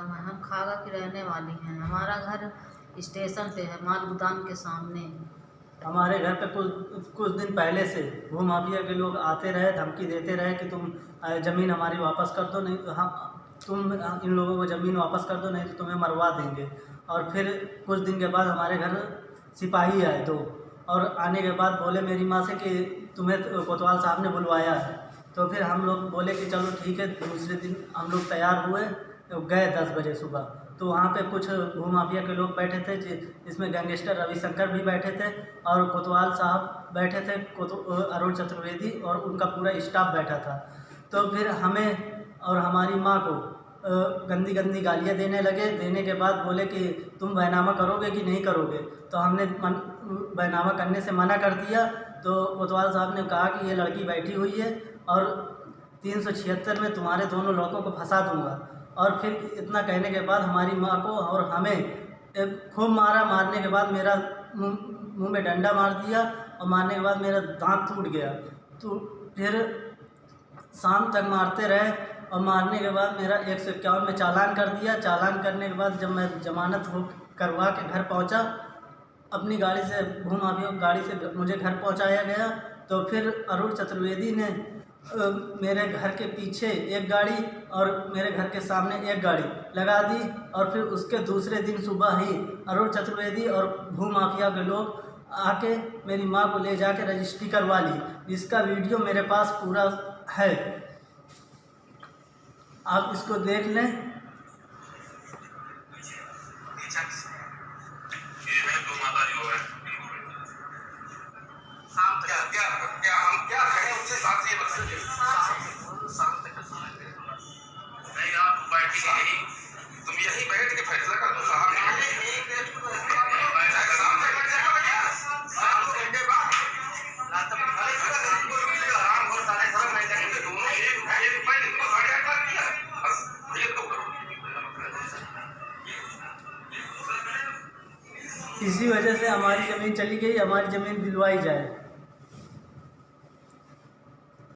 हम खागा की रहने वाली हैं। हमारा घर स्टेशन पे है, माल गोदाम के सामने। हमारे घर पे कुछ दिन पहले से भूमाफिया के लोग आते रहे, धमकी देते रहे कि तुम ज़मीन हमारी वापस कर दो, नहीं तो तुम इन लोगों को ज़मीन वापस कर दो, नहीं तो तुम्हें मरवा देंगे। और फिर कुछ दिन के बाद हमारे घर सिपाही आए 2, और आने के बाद बोले मेरी माँ से कि तुम्हें कोतवाल साहब ने बुलवाया है। तो फिर हम लोग बोले कि चलो ठीक है। दूसरे दिन हम लोग तैयार हुए, गए 10 बजे सुबह। तो वहाँ पे कुछ भूमाफिया के लोग बैठे थे, जिसमें गैंगस्टर रविशंकर भी बैठे थे और कोतवाल साहब बैठे थे, अरुण चतुर्वेदी और उनका पूरा स्टाफ बैठा था। तो फिर हमें और हमारी माँ को गंदी गंदी गालियाँ देने लगे। देने के बाद बोले कि तुम बैनामा करोगे कि नहीं करोगे। तो हमने बैनामा करने से मना कर दिया। तो कोतवाल साहब ने कहा कि ये लड़की बैठी हुई है और 376 में तुम्हारे दोनों लड़कों को फंसा दूंगा। और फिर इतना कहने के बाद हमारी माँ को और हमें खूब मारा। मारने के बाद मेरा मुंह में डंडा मार दिया और मारने के बाद मेरा दांत टूट गया। तो फिर शाम तक मारते रहे और मारने के बाद मेरा 151 में चालान कर दिया। चालान करने के बाद जब मैं जमानत करवा के घर पहुंचा, अपनी गाड़ी से भूमाफिया गाड़ी से मुझे घर पहुंचाया गया। तो फिर अरुण चतुर्वेदी ने मेरे घर के पीछे एक गाड़ी और मेरे घर के सामने एक गाड़ी लगा दी। और फिर उसके दूसरे दिन सुबह ही अरुण चतुर्वेदी और भूमाफिया के लोग आके मेरी माँ को ले जाके रजिस्ट्री करवा ली, जिसका वीडियो मेरे पास पूरा है, आप इसको देख लें। नहीं आप बैठिए नहीं, तुम यही बैठ के फैसला कर दो साहब। इसी वजह से हमारी ज़मीन चली गई, हमारी ज़मीन दिलवाई जाए।